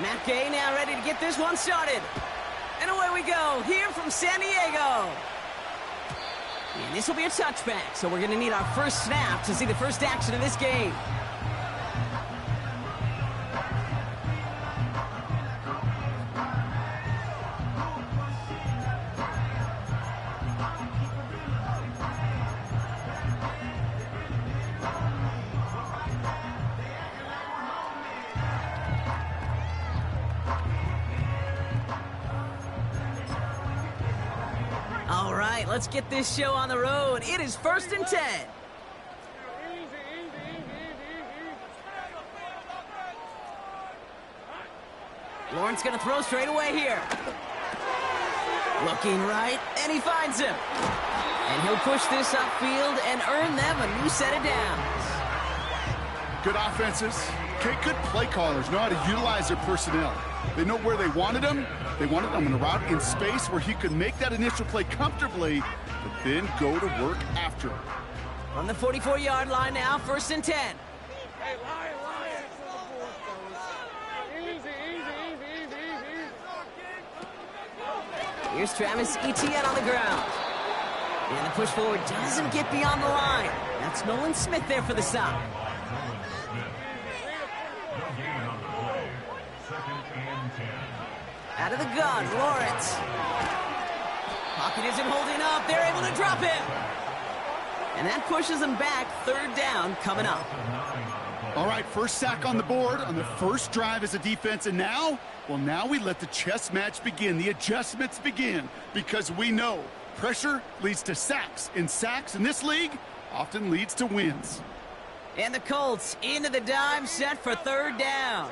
Matt Gay now ready to get this one started. And away we go, here from San Diego. And this will be a touchback, so we're going to need our first snap to see the first action of this game. All right, let's get this show on the road. It is 1st and 10. Lawrence going to throw straight away here. Looking right, and he finds him. And he'll push this upfield and earn them a new set of downs. Good offenses. Okay, good play callers know how to utilize their personnel. They know where they wanted him. They wanted him in a route in space where he could make that initial play comfortably, but then go to work after. On the 44-yard line now, 1st and 10. Hey, Lion. Easy. Here's Travis Etienne on the ground. And the push forward doesn't get beyond the line. That's Nolan Smith there for the stop. Out of the gun, Lawrence. Pocket isn't holding up. They're able to drop him. And that pushes them back. 3rd down coming up. All right, first sack on the board on the first drive as a defense. And now, well, now we let the chess match begin. The adjustments begin because we know pressure leads to sacks. And sacks in this league often leads to wins. And the Colts into the dime set for 3rd down.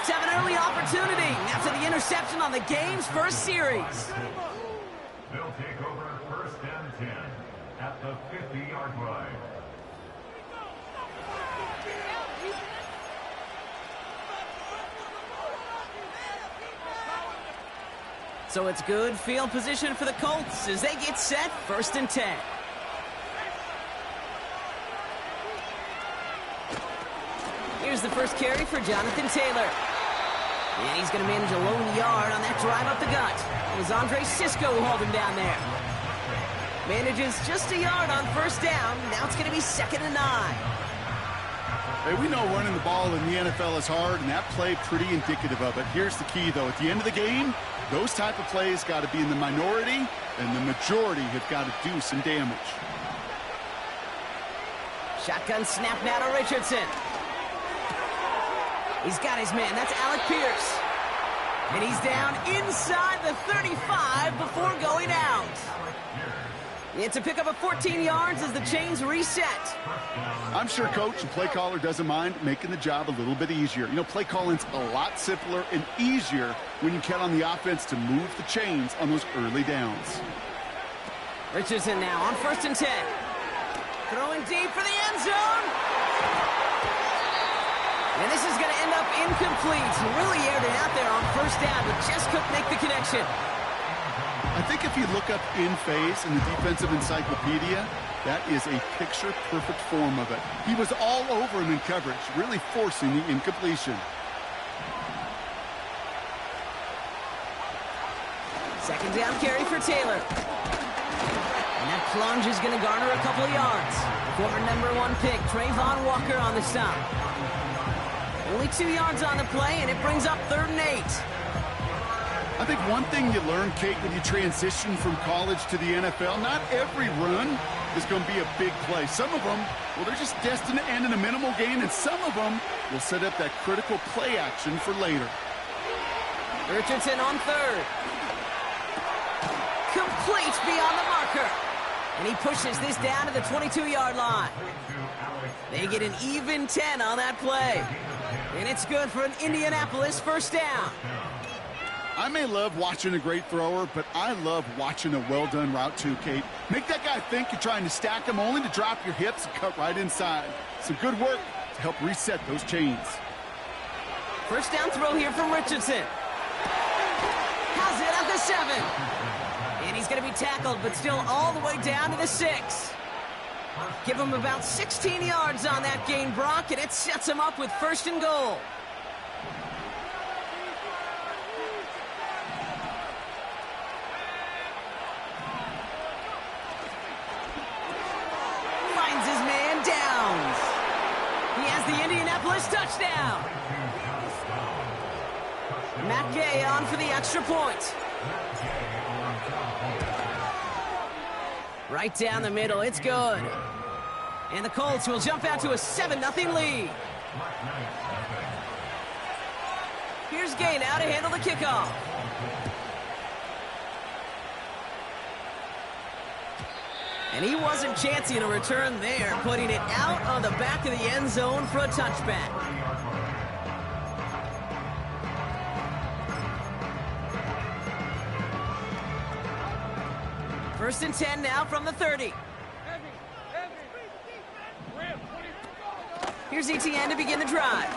Have an early opportunity after the interception on the game's first series. They'll take over 1st and 10 at the 50-yard line. So it's good field position for the Colts as they get set 1st and 10. Here's the first carry for Jonathan Taylor. And he's going to manage a lone yard on that drive up the gut. It was Andre Sisco who hauled him down there. Manages just a yard on 1st down. Now it's going to be 2nd and 9. Hey, we know running the ball in the NFL is hard, and that play pretty indicative of it. Here's the key, though. At the end of the game, those type of plays got to be in the minority, and the majority have got to do some damage. Shotgun snap now to Richardson. He's got his man. That's Alec Pierce. And he's down inside the 35 before going out. It's a pickup of 14 yards as the chains reset. I'm sure coach and play caller doesn't mind making the job a little bit easier. You know, play calling's a lot simpler and easier when you count on the offense to move the chains on those early downs. Richardson now on 1st and 10. Throwing deep for the end zone. And this is going to end up incomplete. He really aired it out there on 1st down, but just couldn't make the connection. I think if you look up in phase in the defensive encyclopedia, that is a picture-perfect form of it. He was all over him in coverage, really forcing the incompletion. 2nd down carry for Taylor. And that plunge is going to garner a couple of yards. Former #1 pick, Trayvon Walker on the stop. Only 2 yards on the play, and it brings up 3rd and 8. I think one thing you learn, Kate, when you transition from college to the NFL, not every run is going to be a big play. Some of them, well, they're just destined to end in a minimal gain, and some of them will set up that critical play action for later. Richardson on 3rd. Complete beyond the marker. And he pushes this down to the 22-yard line. They get an even 10 on that play. And it's good for an Indianapolis 1st down. I may love watching a great thrower, but I love watching a well-done route too, Kate. Make that guy think you're trying to stack him, only to drop your hips and cut right inside. Some good work to help reset those chains. First down throw here from Richardson. Has it at the 7. And he's going to be tackled, but still all the way down to the 6. Give him about 16 yards on that gain, Brock, and it sets him up with 1st and goal. Finds his man, Downs. He has the Indianapolis touchdown. Matt Gay on for the extra point. Right down the middle, it's good. And the Colts will jump out to a 7-0 lead. Here's Gay now to handle the kickoff. And he wasn't chancing a return there, putting it out on the back of the end zone for a touchback. First and 10 now from the 30. Here's Etienne to begin the drive.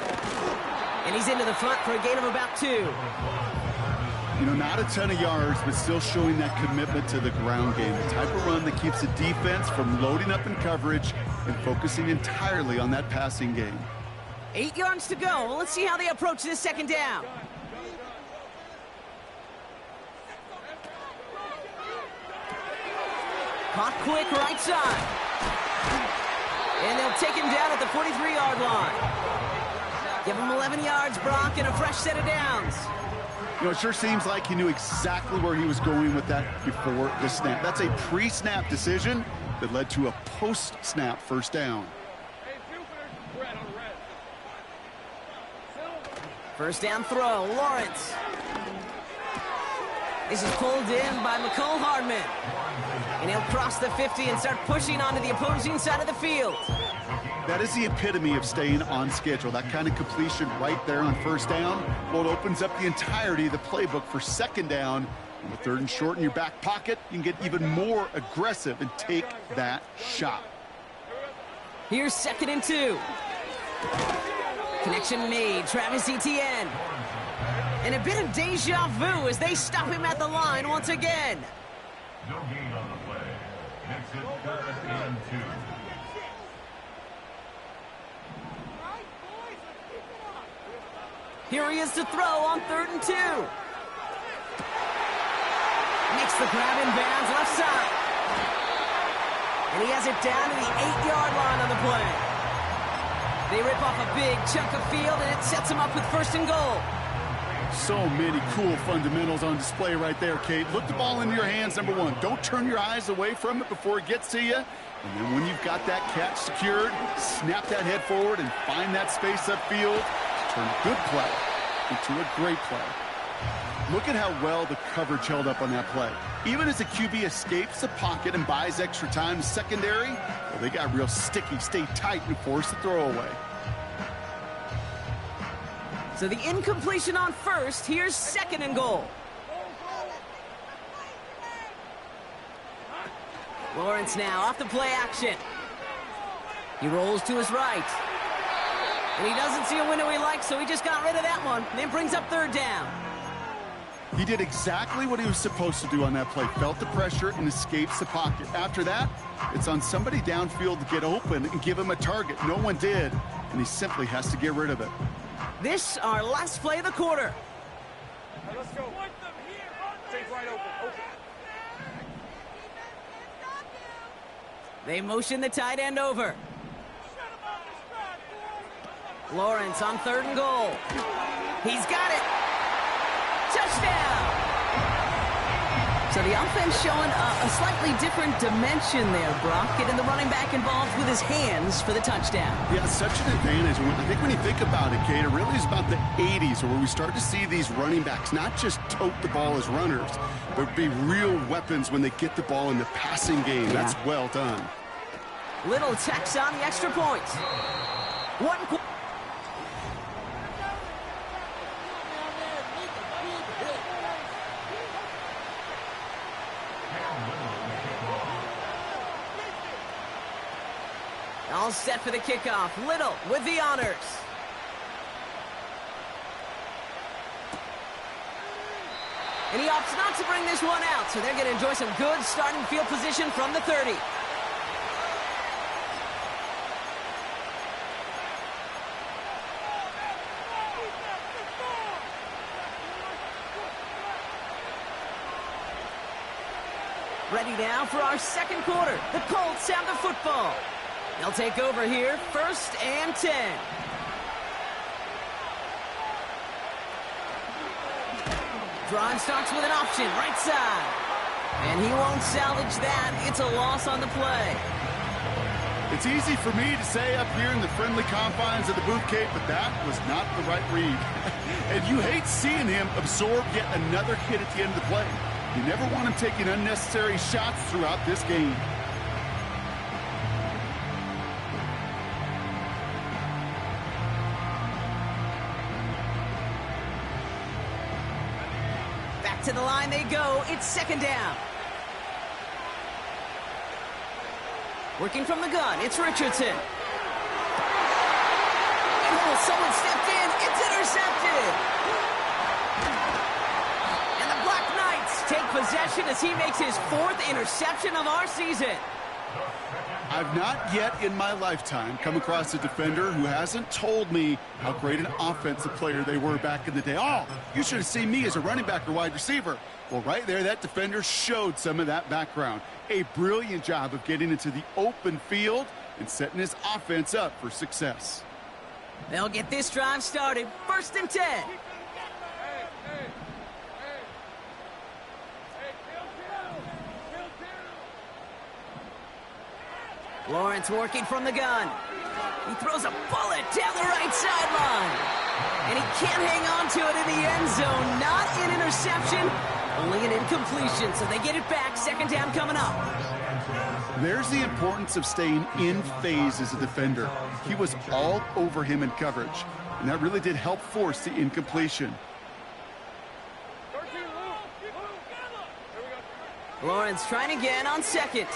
And he's into the front for a gain of about 2. You know, not a ton of yards, but still showing that commitment to the ground game. The type of run that keeps the defense from loading up in coverage and focusing entirely on that passing game. 8 yards to go. Well, let's see how they approach this 2nd down. Caught quick right side. And they'll take him down at the 43-yard line. Give him 11 yards, Brock, and a fresh set of downs. You know, it sure seems like he knew exactly where he was going with that before the snap. That's a pre-snap decision that led to a post-snap first down. First down throw, Lawrence. This is pulled in by McCole Hardman. And he'll cross the 50 and start pushing onto the opposing side of the field. That is the epitome of staying on schedule. That kind of completion right there on first down. Well, it opens up the entirety of the playbook for 2nd down. And with 3rd and short in your back pocket, you can get even more aggressive and take that shot. Here's 2nd and 2. Connection made, Travis Etienne. And a bit of deja vu as they stop him at the line once again. No gain on the play. Makes it 3rd and 2. Here he is to throw on 3rd and 2. Makes the grab in bounds left side. And he has it down to the 8-yard line on the play. They rip off a big chunk of field, and it sets him up with 1st and goal. So many cool fundamentals on display right there, Kate. Look the ball into your hands, number 1. Don't turn your eyes away from it before it gets to you. And then when you've got that catch secured, snap that head forward and find that space upfield. Turn a good play into a great play. Look at how well the coverage held up on that play. Even as the QB escapes the pocket and buys extra time secondary, well, they got real sticky, stay tight, and force the throw away. So the incompletion on 1st, here's 2nd and goal. Lawrence now off the play action. He rolls to his right. And he doesn't see a window he likes, so he just got rid of that one. And then brings up 3rd down. He did exactly what he was supposed to do on that play. Felt the pressure and escapes the pocket. After that, it's on somebody downfield to get open and give him a target. No one did, and he simply has to get rid of it. This, our last play of the quarter. Hey, let's go. Stay right open. They motion the tight end over. Lawrence on 3rd and goal. He's got it. Touchdown! So the offense showing a slightly different dimension there, Brock. Getting the running back involved with his hands for the touchdown. Yeah, such an advantage. I think when you think about it, Kate, it really is about the 80s where we start to see these running backs not just tote the ball as runners, but be real weapons when they get the ball in the passing game. Yeah. That's well done. Little Tex on the extra point. All set for the kickoff. Little with the honors. And he opts not to bring this one out, so they're going to enjoy some good starting field position from the 30. Ready now for our second quarter. The Colts have the football. They'll take over here, 1st and 10. Drive starts with an option, right side. And he won't salvage that. It's a loss on the play. It's easy for me to say up here in the friendly confines of the booth, Kate, but that was not the right read. And you hate seeing him absorb yet another hit at the end of the play. You never want him taking unnecessary shots throughout this game. Back to the line they go. It's 2nd down. Working from the gun, it's Richardson. Oh, someone stepped in. It's intercepted. And the Black Knights take possession as he makes his 4th interception of our season. I've not yet in my lifetime come across a defender who hasn't told me how great an offensive player they were back in the day. Oh, you should have seen me as a running back or wide receiver. Well, right there, that defender showed some of that background. A brilliant job of getting into the open field and setting his offense up for success. They'll get this drive started. 1st and 10. Lawrence working from the gun. He throws a bullet down the right sideline. And he can't hang on to it in the end zone. Not an interception, only an incompletion. So they get it back. 2nd down coming up. There's the importance of staying in phase as a defender. He was all over him in coverage, and that really did help force the incompletion. Lawrence trying again on 2nd.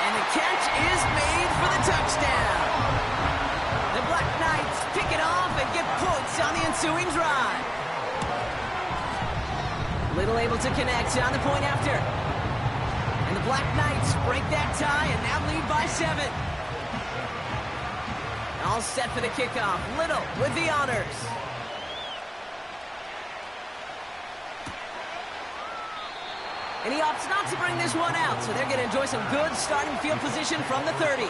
And the catch is made for the touchdown. The Black Knights pick it off and get points on the ensuing drive. Little able to connect on the point after. And the Black Knights break that tie and now lead by 7. All set for the kickoff. Little with the honors. And he opts not to bring this one out, so they're going to enjoy some good starting field position from the 30.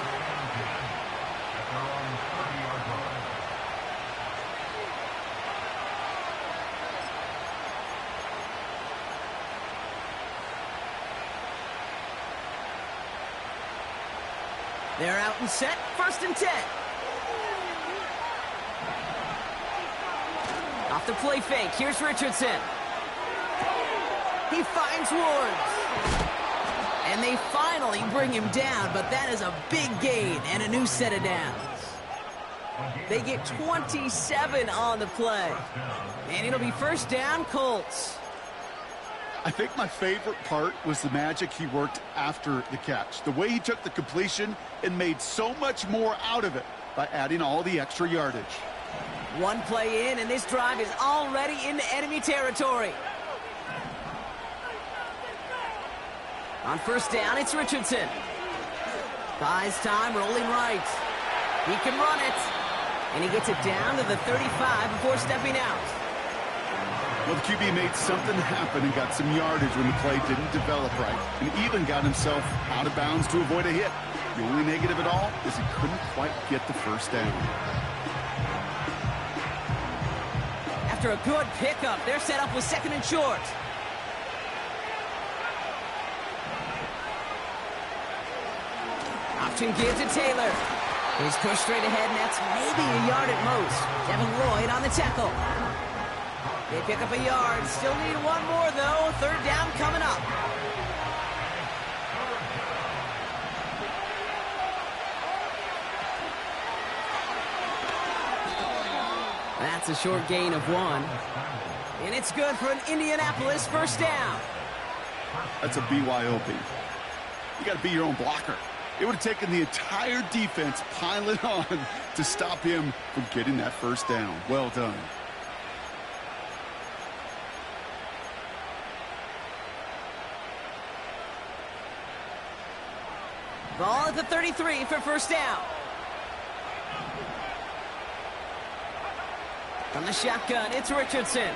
They're out and set, 1st and 10. Off the play fake, here's Richardson. He finds Woods. And they finally bring him down, but that is a big gain and a new set of downs. They get 27 on the play. And it'll be 1st down, Colts. I think my favorite part was the magic he worked after the catch. The way he took the completion and made so much more out of it by adding all the extra yardage. One play in, and this drive is already into enemy territory. On 1st down, it's Richardson. Buys time, rolling right. He can run it. And he gets it down to the 35 before stepping out. Well, the QB made something happen and got some yardage when the play didn't develop right. And even got himself out of bounds to avoid a hit. The only negative at all is he couldn't quite get the 1st down. After a good pickup, they're set up with 2nd and short. Option give to Taylor. He's pushed straight ahead, and that's maybe a yard at most. Devin Lloyd on the tackle. They pick up a yard. Still need one more, though. 3rd down coming up. That's a short gain of 1. And it's good for an Indianapolis 1st down. That's a BYOB. you got to be your own blocker. It would have taken the entire defense piling on to stop him from getting that first down. Well done. Ball at the 33 for first down. From the shotgun, it's Richardson.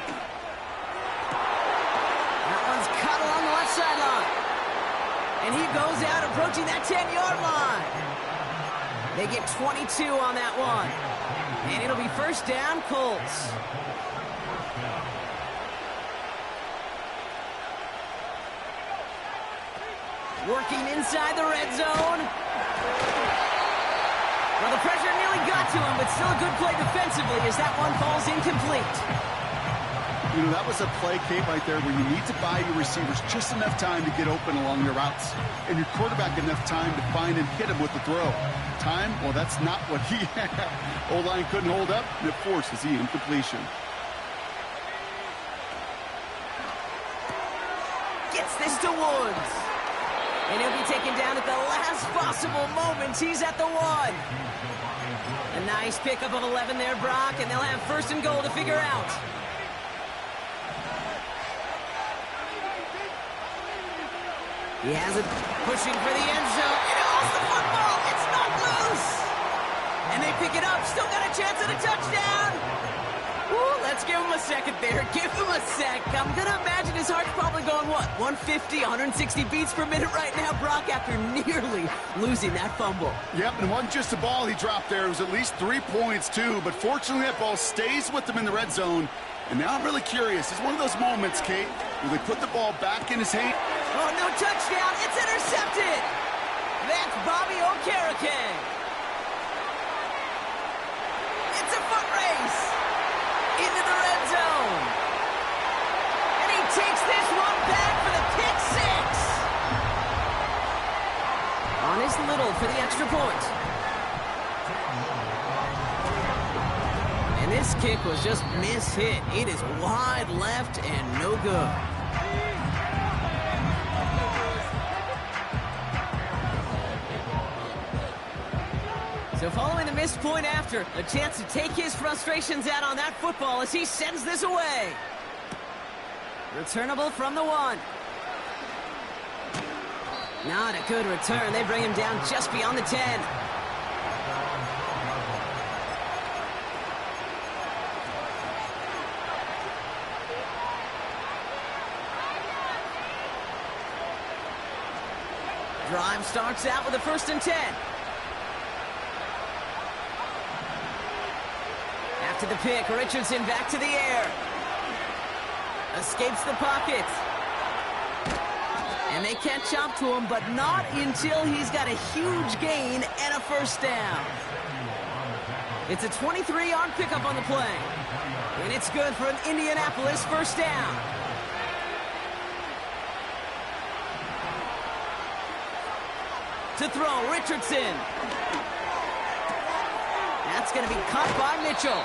That one's cut along the left sideline. And he goes out approaching that 10-yard line. They get 22 on that one. And it'll be first down, Colts. Working inside the red zone. Well, the pressure nearly got to him, but still a good play defensively as that one falls incomplete. You know, that was a play, Kate, right there where you need to buy your receivers just enough time to get open along their routes. And your quarterback enough time to find and hit him with the throw. Time? Well, that's not what he had. O-line couldn't hold up, and it forces the incompletion. Gets this to Woods. And he'll be taken down at the last possible moment. He's at the 1. A nice pickup of 11 there, Brock, and they'll have first and goal to figure out. He has it pushing for the end zone. And it holds the football. It's not loose. And they pick it up. Still got a chance at a touchdown. Ooh, let's give him a second there. Give him a sec. I'm going to imagine his heart's probably going, what, 150, 160 beats per minute right now, Brock, after nearly losing that fumble. Yep, and it wasn't just a ball he dropped there. It was at least 3 points, too. But fortunately, that ball stays with him in the red zone. And now I'm really curious. It's one of those moments, Kate, where they put the ball back in his hand. Oh, no touchdown. It's intercepted. That's Bobby Okereke. It's a foot race into the red zone. And he takes this one back for the pick 6. On his Little for the extra point. And this kick was just mishit. It is wide left and no good. So following the missed point after, a chance to take his frustrations out on that football as he sends this away. Returnable from the 1. Not a good return. They bring him down just beyond the 10. Drive starts out with a 1st and 10. After the pick, Richardson back to the air. Escapes the pocket. And they catch up to him, but not until he's got a huge gain and a first down. It's a 23-yard pickup on the play. And it's good for an Indianapolis first down. To throw, Richardson. That's going to be caught by Mitchell.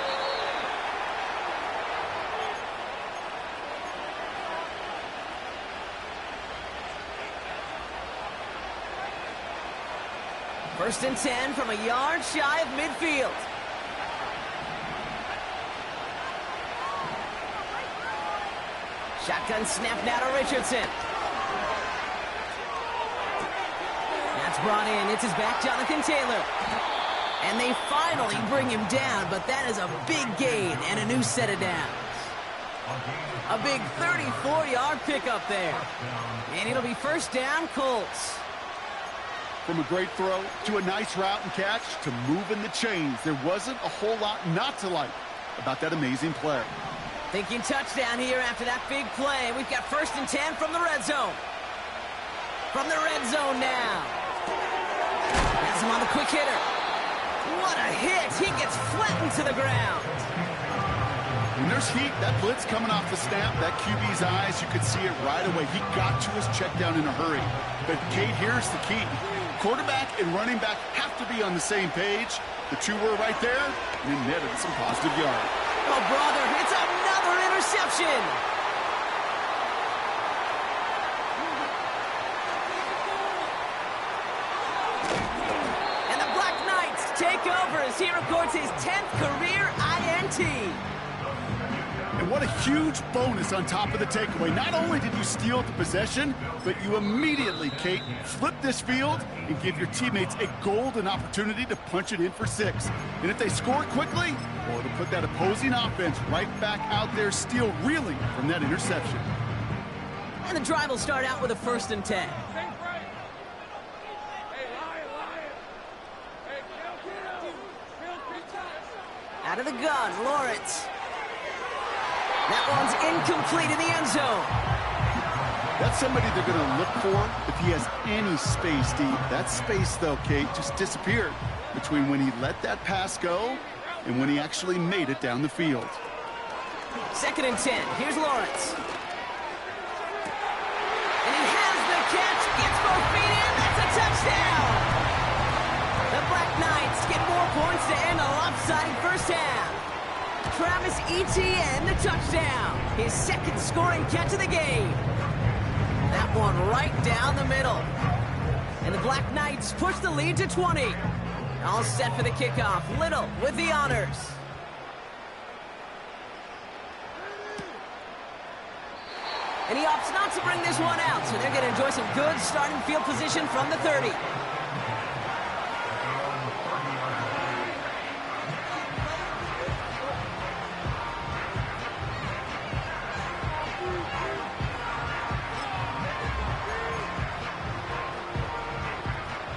First and 10 from a yard shy of midfield. Shotgun snap now to Richardson. That's brought in. It's his back, Jonathan Taylor. And they finally bring him down, but that is a big gain and a new set of downs. A big 34-yard pickup there. And it'll be first down, Colts. From a great throw to a nice route and catch to moving the chains, there wasn't a whole lot not to like about that amazing play. Thinking touchdown here after that big play. We've got first and 10 from the red zone. From the red zone now. Has him on the quick hitter. What a hit. He gets flattened to the ground. When there's heat, that blitz coming off the snap, that QB's eyes, you could see it right away. He got to his check down in a hurry. But, Kate, here's the key. Quarterback and running back have to be on the same page. The two were right there, and they netted some positive yards. Oh, brother, it's another interception. he records his 10th career INT. And what a huge bonus on top of the takeaway. Not only did you steal the possession, but you immediately, Kate, flip this field and give your teammates a golden opportunity to punch it in for 6. And if they score quickly, well, it'll put that opposing offense right back out there, still reeling from that interception. And the drive will start out with a 1st and 10. Out of the gun, Lawrence. That one's incomplete in the end zone. That's somebody they're going to look for if he has any space deep. That space, though, Kate, just disappeared between when he let that pass go and when he actually made it down the field. 2nd and 10. Here's Lawrence. And he has the catch. Gets both feet in. That's a touchdown. The Black Knights get more points to end a lopsided first half. Travis Etienne, the touchdown. His 2nd scoring catch of the game. That one right down the middle. And the Black Knights push the lead to 20. All set for the kickoff. Little with the honors. And he opts not to bring this one out, so they're going to enjoy some good starting field position from the 30.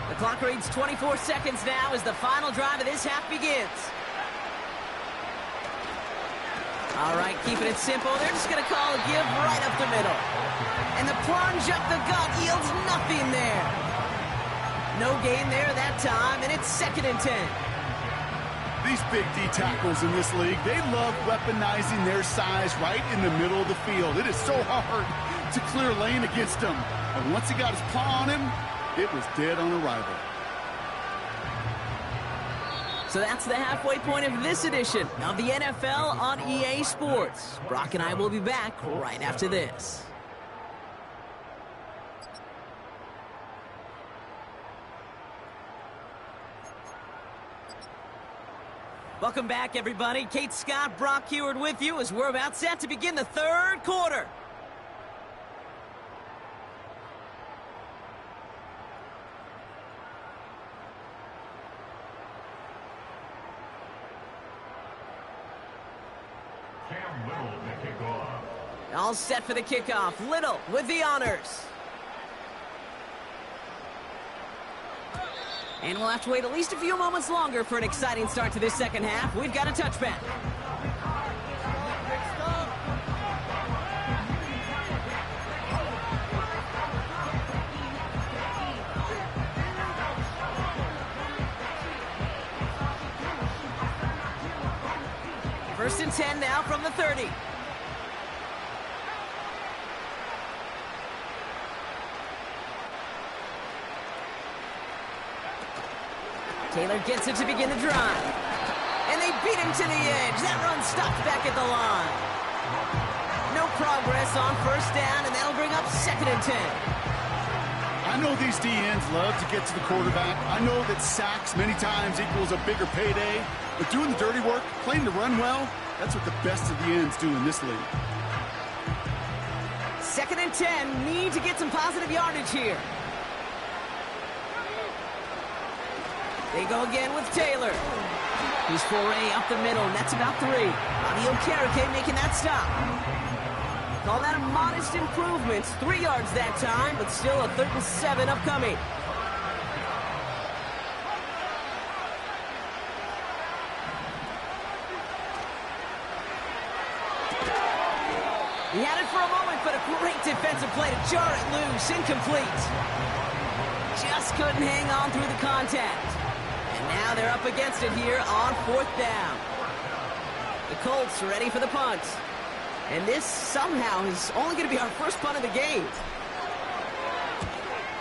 The clock reads 24 seconds now as the final drive of this half begins. All right, keeping it simple. They're just going to call a give right up the middle. And the plunge up the gut yields nothing there. No gain there that time, and it's 2nd and 10. These big D tackles in this league, they love weaponizing their size right in the middle of the field. It is so hard to clear lane against him. And once he got his paw on him, it was dead on arrival. So that's the halfway point of this edition of the NFL on EA Sports. Brock and I will be back right after this. Welcome back, everybody. Kate Scott, Brock Heward with you as we're about set to begin the 3rd quarter. All set for the kickoff. Little with the honors. And we'll have to wait at least a few moments longer for an exciting start to this 2nd half. We've got a touchback. First and 10 now from the 30. Taylor gets it to begin the drive. And they beat him to the edge. That run stopped back at the line. No progress on 1st down, and that'll bring up 2nd and 10. I know these DNs love to get to the quarterback. I know that sacks many times equals a bigger payday. But doing the dirty work, playing the run well, that's what the best of the ends do in this league. 2nd and 10. Need to get some positive yardage here. They go again with Taylor. His foray up the middle, and that's about 3. Bobby Okereke making that stop. Call that a modest improvement. 3 yards that time, but still a 3rd and 7 upcoming. He had it for a moment, but a great defensive play to jar it loose. Incomplete. Just couldn't hang on through the contact. And now they're up against it here on 4th down. The Colts ready for the punt. And this somehow is only going to be our first punt of the game.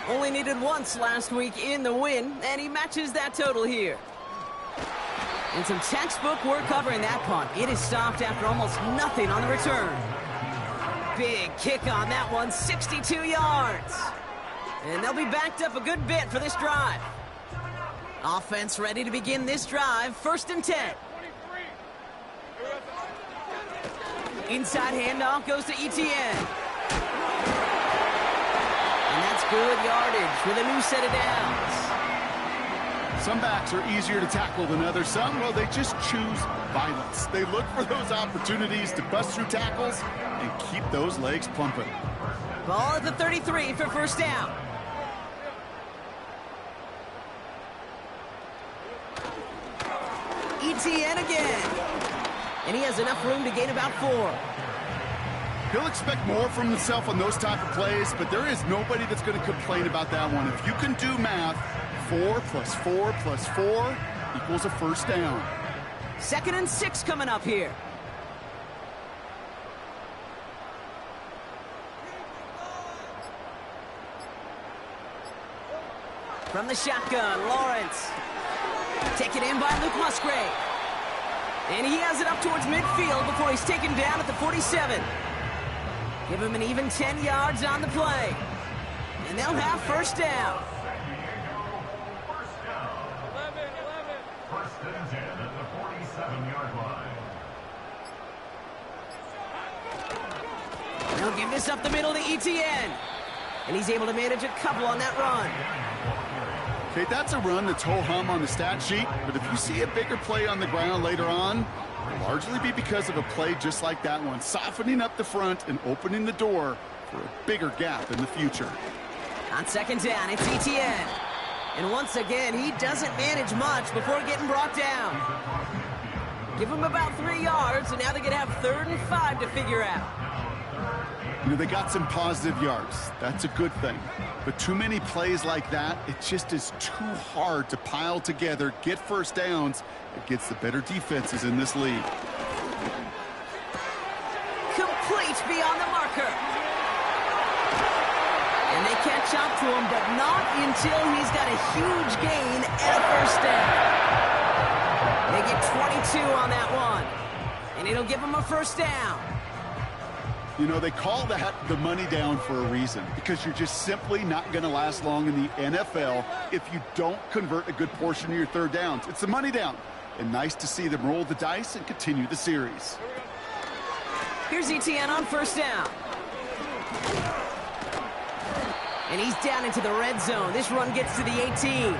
Only needed once last week in the win, and he matches that total here. And some textbook work covering that punt. It is stopped after almost nothing on the return. Big kick on that one, 62 yards. And they'll be backed up a good bit for this drive. Offense ready to begin this drive. 1st and 10. Inside handoff goes to Etienne. And that's good yardage with a new set of downs. Some backs are easier to tackle than others. Some, well, they just choose violence. They look for those opportunities to bust through tackles and keep those legs pumping. Ball at the 33 for 1st down. Etienne again. And he has enough room to gain about 4. He'll expect more from himself on those type of plays, but there is nobody that's going to complain about that one. If you can do math, 4 plus 4 plus 4 equals a 1st down. 2nd and 6 coming up here. From the shotgun, Lawrence. Taken in by Luke Musgrave. And he has it up towards midfield before he's taken down at the 47. Give him an even 10 yards on the play. And they'll have 1st down. 1st and 10 at the 47-yard line. They'll give this up the middle to Etienne. And he's able to manage a couple on that run. Okay, that's a run that's ho-hum on the stat sheet, but if you see a bigger play on the ground later on, it'll largely be because of a play just like that one, softening up the front and opening the door for a bigger gap in the future. On 2nd down, it's Etienne. And once again, he doesn't manage much before getting brought down. Give him about 3 yards, and now they're going to have 3rd and 5 to figure out. You know, they got some positive yards. That's a good thing. But too many plays like that, it just is too hard to pile together, get 1st downs against the better defenses in this league. Complete beyond the marker. And they catch up to him, but not until he's got a huge gain and a 1st down. They get 22 on that one. And it'll give them a 1st down. You know, they call that the money down for a reason, because you're just simply not going to last long in the NFL if you don't convert a good portion of your 3rd downs. It's the money down. And nice to see them roll the dice and continue the series. Here's Etienne on 1st down. And he's down into the red zone. This run gets to the 18.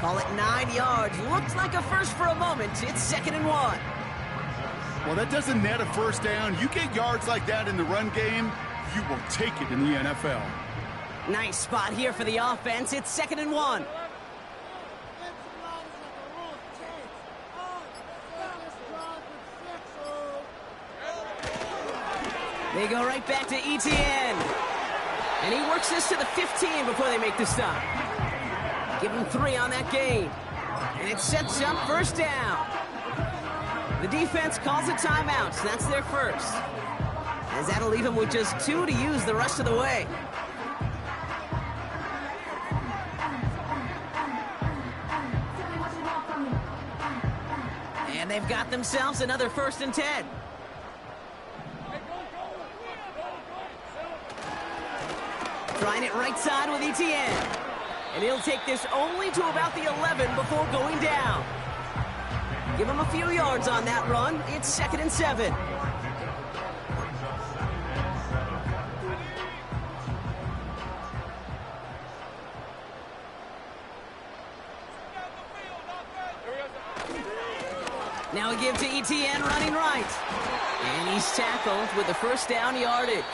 Call it 9 yards. Looks like a first for a moment. It's 2nd and 1. Well, that doesn't net a 1st down. You get yards like that in the run game, you will take it in the NFL. Nice spot here for the offense. It's 2nd and 1. They go right back to Etienne. And he works this to the 15 before they make the stop. Give him 3 on that gain. And it sets up 1st down. The defense calls a timeout, so that's their 1st. As that'll leave them with just 2 to use the rest of the way. And they've got themselves another 1st and 10. Trying it right side with Etienne. And he'll take this only to about the 11 before going down. Give him a few yards on that run. It's 2nd and 7. Now a give to Etienne running right. And he's tackled with the 1st down yardage.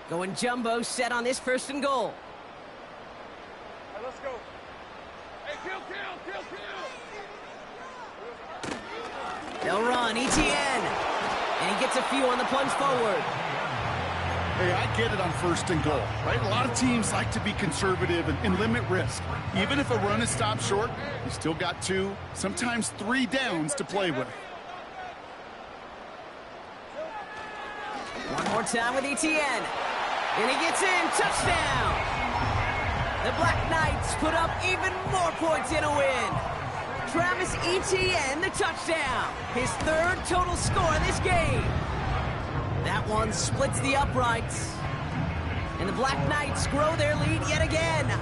Going jumbo set on this 1st and goal. All right, let's go. Hey, kill. They'll run, Etienne. And he gets a few on the plunge forward. Hey, I get it on 1st and goal, right? A lot of teams like to be conservative and limit risk. Even if a run is stopped short, you still got 2, sometimes 3 downs to play with. One more time with Etienne. And he gets in. Touchdown. The Black Knights put up even more points in a win. Travis Etienne, the touchdown. His third total score in this game. That one splits the uprights. And the Black Knights grow their lead yet again.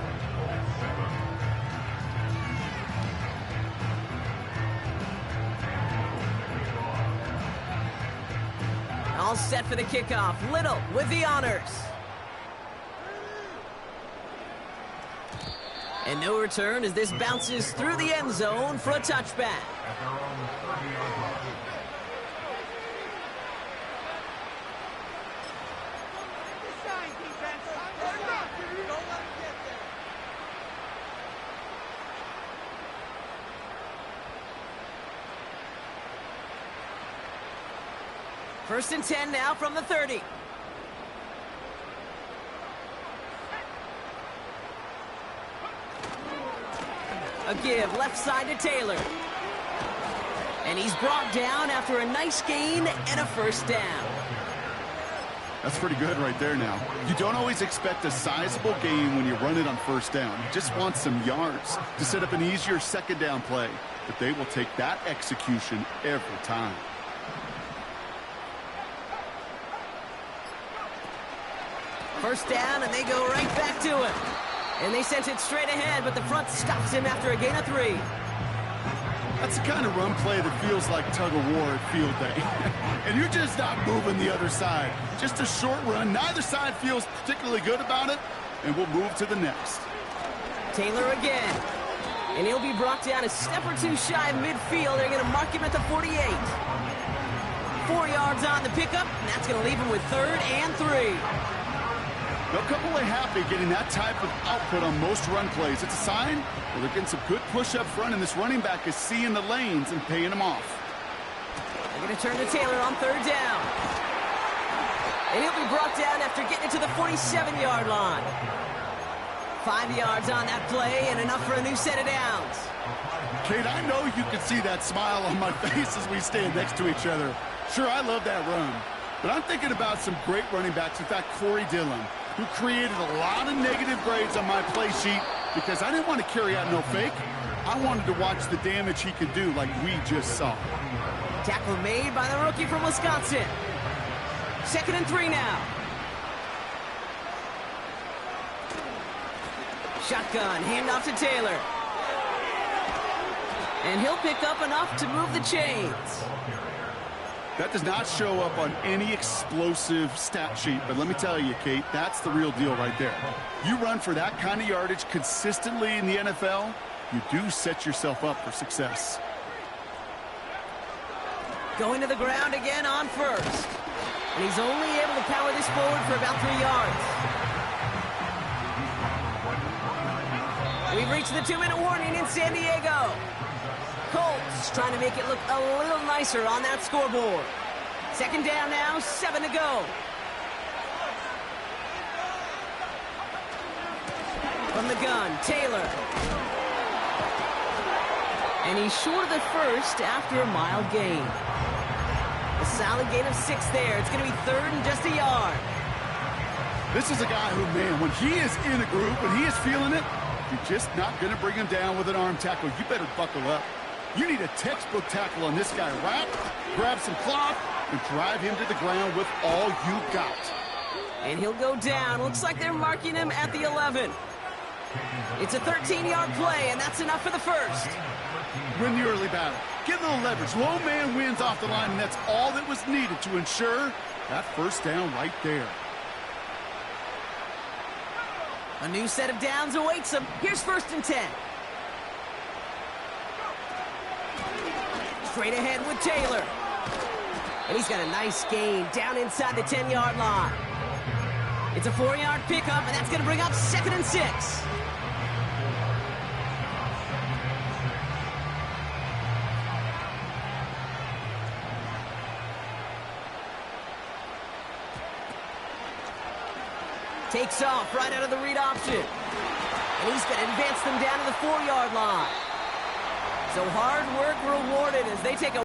All set for the kickoff. Little with the honors. And no return as this bounces through the end zone for a touchback. First and 10 now from the 30. A give left side to Taylor. And he's brought down after a nice gain and a first down. That's pretty good right there now. You don't always expect a sizable gain when you run it on first down. You just want some yards to set up an easier second down play. But they will take that execution every time. First down, and they go right back to him. And they sent it straight ahead, but the front stops him after a gain of 3. That's the kind of run play that feels like tug-of-war at field day. And you're just not moving the other side. Just a short run. Neither side feels particularly good about it, and we'll move to the next. Taylor again. And he'll be brought down a step or two shy of midfield. They're going to mark him at the 48. 4 yards on the pickup, and that's going to leave him with 3rd and 3. They'll come away happy getting that type of output on most run plays. It's a sign that they're getting some good push up front, and this running back is seeing the lanes and paying them off. They're going to turn to Taylor on 3rd down. And he'll be brought down after getting it to the 47-yard line. 5 yards on that play and enough for a new set of downs. Kate, I know you can see that smile on my face as we stand next to each other. Sure, I love that run. But I'm thinking about some great running backs. In fact, Corey Dillon, who created a lot of negative grades on my play sheet because I didn't want to carry out no fake. I wanted to watch the damage he could do like we just saw. Tackle made by the rookie from Wisconsin. 2nd and 3 now. Shotgun, handoff to Taylor. And he'll pick up enough to move the chains. That does not show up on any explosive stat sheet, but let me tell you, Kate, that's the real deal right there. You run for that kind of yardage consistently in the NFL, you do set yourself up for success. Going to the ground again on 1st. And he's only able to power this forward for about 3 yards. We've reached the 2-minute warning in San Diego. Colts trying to make it look a little nicer on that scoreboard. 2nd down now, 7 to go. From the gun, Taylor. And he's short of the first after a mile gain. A solid gain of 6 there. It's going to be 3rd and just a yard. This is a guy who, man, when he is in a group, when he is feeling it, you're just not going to bring him down with an arm tackle. You better buckle up. You need a textbook tackle on this guy. Wrap, grab some cloth, and drive him to the ground with all you got. And he'll go down. Looks like they're marking him at the 11. It's a 13-yard play, and that's enough for the first. Win the early battle. Get a little leverage. Low man wins off the line, and that's all that was needed to ensure that first down right there. A new set of downs awaits him. Here's 1st and 10. Straight ahead with Taylor. And he's got a nice gain down inside the 10-yard line. It's a 4-yard pickup, and that's going to bring up 2nd and 6. Takes off right out of the read option. And he's going to advance them down to the 4-yard line. So hard work rewarded as they take a